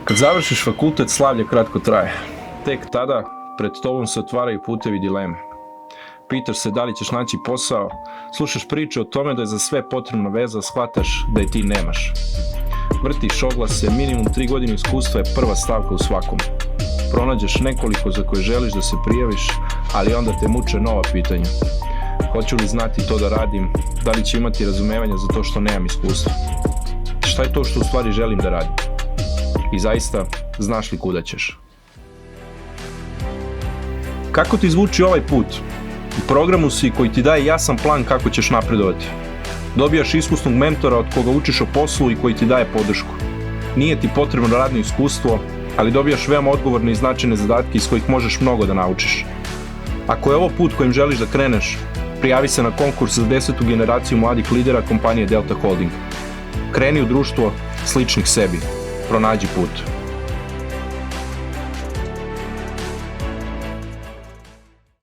Kad završiš fakultet, slavlje kratko traje. Tek tada pred tobom se otvaraju putevi dileme. Pitaš se da li ćeš naći posao, slušaš priče o tome da je za sve potrebna veza, shvataš da je ti nemaš. Vrtiš oglase, minimum 3 godine iskustva je prva stavka u svakom. Pronađeš nekoliko za koje želiš da se prijaviš, ali onda te muče nova pitanja. Hoću li znati to da radim, da li će imati razumevanja za to što nemam iskustva? Šta je to što u stvari želim da radim? I zaista, znaš li kuda ćeš? Kako ti zvuči ovaj put? U programu si koji ti daje jasan plan kako ćeš napredovati. Dobijaš iskusnog mentora od koga učiš o poslu i koji ti daje podršku. Nije ti potrebno radno iskustvo, ali dobijaš veoma odgovorne i značajne zadatke iz kojih možeš mnogo da naučiš. Ako je ovo put kojim želiš da kreneš, prijavi se na konkurs za 10. generaciju mladih lidera kompanije Delta Holding. Kreni u društvo sličnih sebi. Pronađi put.